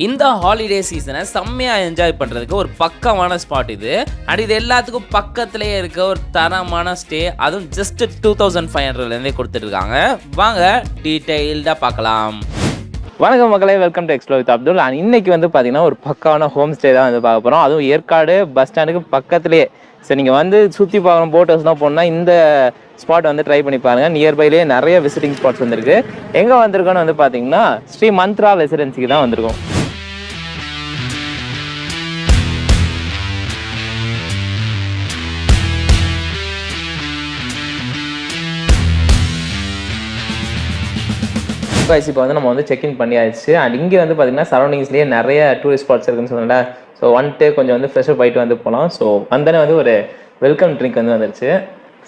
இந்த ஹாலிடே சீசனை செம்மையாக என்ஜாய் பண்ணுறதுக்கு ஒரு பக்கமான ஸ்பாட் இது. அண்ட் இது எல்லாத்துக்கும் பக்கத்துலேயே இருக்க ஒரு தரமான ஸ்டே, அதுவும் ஜஸ்ட் 2500 கொடுத்துட்ருக்காங்க. வாங்க டீட்டெயில்டாக பார்க்கலாம். வணக்கம் மக்களே, welcome to explore with Abdul. And இன்னைக்கு வந்து பார்த்தீங்கன்னா ஒரு பக்காவான ஹோம் ஸ்டே தான் வந்து பார்க்க போகிறோம். அதுவும் ஏற்காடு பஸ் ஸ்டாண்டுக்கு பக்கத்துலேயே. ஸோ நீங்கள் வந்து சுற்றி பார்க்கணும், போட் ஹவுஸ் தான் போனால் இந்த ஸ்பாட் வந்து ட்ரை பண்ணி பாருங்கள். நியர்பைலேயே நிறைய விசிட்டிங் ஸ்பாட்ஸ் வந்துருக்கு. எங்கே வந்திருக்கோன்னு வந்து பார்த்தீங்கன்னா ஸ்ரீ மந்த்ரா ரெசிடென்சிக்கு தான் வந்திருக்கோம். இப்போ வந்து நம்ம வந்து செக்இன் பண்ணியாச்சு. அண்ட் இங்கே வந்து பார்த்தீங்கன்னா சரௌண்டிங்ஸ்லேயே நிறைய டூரிஸ்ட் ஸ்பாட்ஸ் இருக்குன்னு சொன்னல. ஸோ வந்துட்டு கொஞ்சம் வந்து ஃப்ரெஷ்ஷப் ஆகிட்டு வந்து போகலாம். ஸோ வந்தனே வந்து ஒரு வெல்கம் ட்ரிங்க் வந்து வந்துருச்சு.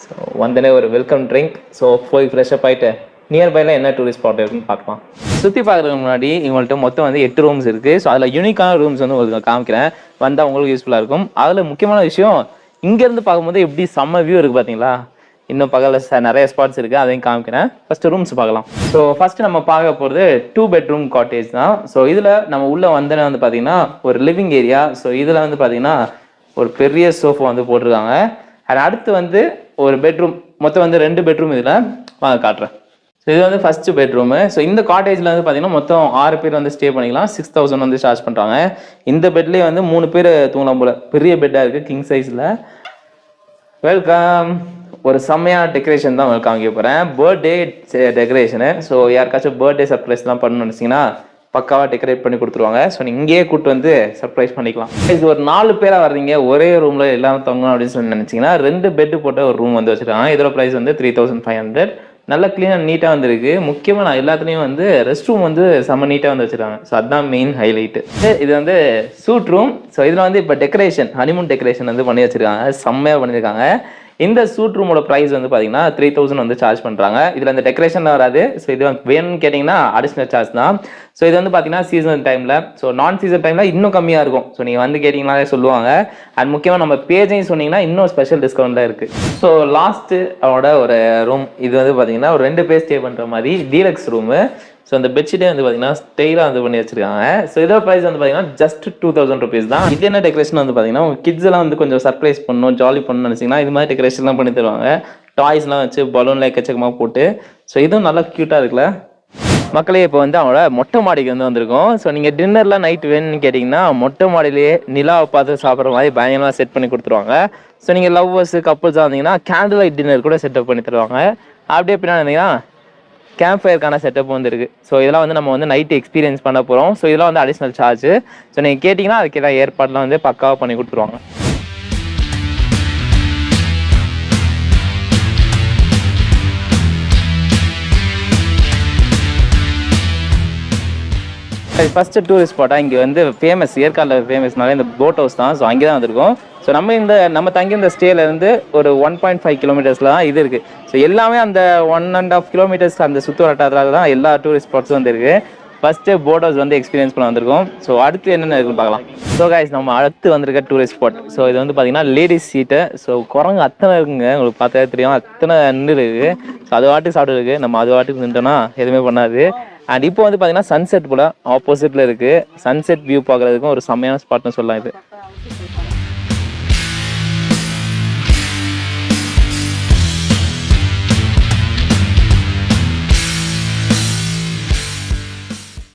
ஸோ வந்தனே ஒரு வெல்கம் ட்ரிங்க். ஸோ போய் ஃப்ரெஷ்ஷப் ஆகிட்டு நியர்பையில் என்ன டூரிஸ்ட் ஸ்பாட் இருக்குன்னு பார்க்கலாம். சுற்றி பார்க்குறதுக்கு முன்னாடி இவங்கள்ட்ட மொத்தம் வந்து 8 ரூம்ஸ் இருக்குது. ஸோ அதில் யூனிக்கான ரூம்ஸ் வந்து உங்களுக்கு காமிக்கிறேன், வந்தால் உங்களுக்கு யூஸ்ஃபுல்லாக இருக்கும். அதில் முக்கியமான விஷயம், இங்கேருந்து பார்க்கும்போது எப்படி செம்ம வியூ இருக்குது பார்த்தீங்களா. இன்னும் பக்கத்தில் நிறைய ஸ்பாட்ஸ் இருக்குது, அதையும் காமிக்கிறேன். ஃபஸ்ட்டு ரூம்ஸ் பார்க்கலாம். ஸோ ஃபஸ்ட்டு நம்ம பார்க்க போகிறது 2 பெட்ரூம் காட்டேஜ் தான். ஸோ இதில் நம்ம உள்ளே வந்தோன்னே வந்து பார்த்தீங்கன்னா ஒரு லிவிங் ஏரியா. ஸோ இதில் வந்து பார்த்தீங்கன்னா ஒரு பெரிய சோஃபா வந்து போட்டிருக்காங்க. அண்ட் அடுத்து வந்து ஒரு பெட்ரூம், மொத்தம் வந்து 2 பெட்ரூம் இதில் வாங்க காட்டுறேன். ஸோ இது வந்து ஃபஸ்ட்டு பெட்ரூமு. ஸோ இந்த காட்டேஜில் வந்து பார்த்தீங்கன்னா மொத்தம் 6 பேர் வந்து ஸ்டே பண்ணிக்கலாம். 6000 வந்து சார்ஜ் பண்ணுறாங்க. இந்த பெட்லேயே வந்து 3 பேர் தூங்கலாம் போல். பெரிய பெட்டாக இருக்குது, கிங் சைஸில். வெல்கம். ஒரு செம்மையான டெக்கரேஷன் தான் உங்களுக்கு காமிக்க போகிறேன். Birthday decoration. ஸோ யாருக்காச்சும் பர்த்டே சர்ப்ரைஸ்லாம் பண்ணணும்னு நினச்சிங்கன்னா பக்காவாக டெக்கரேட் பண்ணி கொடுத்துருவாங்க. ஸோ நீங்கள் இங்கேயே கூப்பிட்டு வந்து சர்ப்ரைஸ் பண்ணிக்கலாம். இது ஒரு 4 பேராக வர்றீங்க, ஒரே ரூமில் எல்லாரும் தங்கணும் அப்படின்னு சொல்லி நினச்சிங்கன்னா 2 பெட்டு போட்ட ஒரு ரூம் வந்து வச்சுருக்காங்க. இதோட ப்ரைஸ் வந்து 3500. நல்லா க்ளீனாக நீட்டாக வந்துருக்கு. முக்கியமாக நான் எல்லாத்துலேயும் வந்து ரெஸ்ட் ரூம் வந்து செம்ம நீட்டாக வந்து வச்சுருக்காங்க. ஸோ அதுதான் மெயின் ஹைலைட்டு. இது வந்து சூட் ரூம். ஸோ இதில் வந்து இப்போ டெக்கரேஷன், ஹனிமூன் டெக்கரேஷன் வந்து பண்ணி வச்சுருக்காங்க. செம்மையாக பண்ணியிருக்காங்க. இந்த சூட் ரூமோட ப்ரைஸ் வந்து பார்த்தீங்கன்னா 3000 வந்து சார்ஜ் பண்ணுறாங்க. இதில் அந்த டெக்கரேஷன்லாம் வராது. ஸோ இது வேணும்னு கேட்டிங்கன்னா அடிஷ்னல் சார்ஜ் தான். ஸோ இது வந்து பார்த்தீங்கன்னா சீசன் டைமில், ஸோ நான் சீசன் டைமில் இன்னும் கம்மியாக இருக்கும். ஸோ நீங்கள் வந்து கேட்டிங்கனாலே சொல்லுவாங்க. அண்ட் முக்கியமாக நம்ம பேஜையும் சொன்னீங்கன்னா இன்னும் ஸ்பெஷல் டிஸ்கவுண்ட்டில் இருக்குது. ஸோ லாஸ்ட்டு அவனோட ஒரு ரூம். இது வந்து பார்த்தீங்கன்னா ஒரு 2 பேர் ஸ்டே பண்ணுற மாதிரி டீலக்ஸ் ரூமு. ஸோ அந்த பெட்ஷீட்டே வந்து பார்த்தீங்கன்னா ஸ்டைலாக வந்து பண்ணி வச்சிருக்காங்க. ஸோ இதோட ப்ரைஸ் வந்து பார்த்தீங்கன்னா ஜஸ்ட் 2000 rupees தான். இது என்ன டெக்கரேஷன் வந்து பார்த்தீங்கன்னா உங்கள் கிட்ஸ் எல்லாம் வந்து கொஞ்சம் சர்ப்ரைஸ் பண்ணணும், ஜாலி பண்ணணும்னு நினச்சிங்கன்னா இது மாதிரி டெக்கரேஷன்லாம் பண்ணி தருவாங்க. டாய்ஸ்லாம் வச்சு பலூன்ல எக்கச்சக்கமாக போட்டு. ஸோ இதுவும் நல்லா க்யூட்டாக இருக்குல்ல மக்களே. இப்போ வந்து அவங்களோட மொட்டை மாடிக்கு வந்து வந்திருக்கோம். ஸோ நீங்கள் டின்னர்லாம் நைட் வேணும்னு கேட்டிங்கன்னா மொட்டை மாடியிலேயே நிலாவை பார்த்து சாப்பிட்ற மாதிரி பயங்கரமாக செட் பண்ணி கொடுத்துருவாங்க. ஸோ நீங்கள் லவ்வர்ஸு கப்புள்ஸாக இருந்தீங்கன்னா கேண்டில் லைட் டின்னர் கூட செட்டப் பண்ணி தருவாங்க. அப்படியே பின்னாடி இருந்தீங்கன்னா கேம்ப் ஃபயருக்கான செட்டப் வந்து இருக்குது. ஸோ இதெல்லாம் வந்து நம்ம வந்து நைட்டு எக்ஸ்பீரியன்ஸ் பண்ண போகிறோம். ஸோ இதெல்லாம் வந்து அடிஷ்னல் சார்ஜ். ஸோ நீங்கள் கேட்டிங்கன்னா அதுக்கு எல்லாம் ஏற்பாடுலாம் வந்து பக்காவாக பண்ணி கொடுத்துருவாங்க. ஃபஸ்ட்டு டூரிஸ்ட் ஸ்பாட்டாக இங்கே வந்து ஃபேமஸ், ஏற்காடில் ஃபேமஸ்னாலே இந்த போட் ஹவுஸ் தான். ஸோ அங்கே தான் வந்திருக்கோம். ஸோ நம்ம தங்கி இந்த ஸ்டேலேருந்து ஒரு 1.5 kilometers தான் இது இருக்குது. ஸோ எல்லாமே அந்த 1.5 kilometers அந்த சுற்று வட்டாரத்தில் தான் எல்லா டூரிஸ்ட் ஸ்பாட்ஸும் வந்துருக்கு. ஃபஸ்ட்டு போட் ஹவுஸ் வந்து எக்ஸ்பீரியன்ஸ் பண்ண வந்திருக்கோம். ஸோ அடுத்து என்னென்ன இருக்குன்னு பார்க்கலாம். ஸோ கைஸ், நம்ம அடுத்து வந்திருக்க டூரிஸ்ட் ஸ்பாட். ஸோ இது வந்து பார்த்தீங்கன்னா லேடிஸ் சீட்டு. ஸோ குரங்கு அத்தனை இருக்குங்க, உங்களுக்கு பார்த்தா தெரியும், அத்தனை நின்று இருக்குது. ஸோ அது வாட்டுக்கு சாப்பிட்டு இருக்குது. நம்ம அது வாட்டுக்கு நின்றோன்னா எதுவுமே பண்ணாது. அண்ட் இப்போ வந்து பார்த்தீங்கன்னா சன்செட் போல் ஆப்போசிட்டில் இருக்குது. சன்செட் வியூ பார்க்குறதுக்கும் ஒரு செம்மையான ஸ்பாட்னு சொல்லலாம் இது.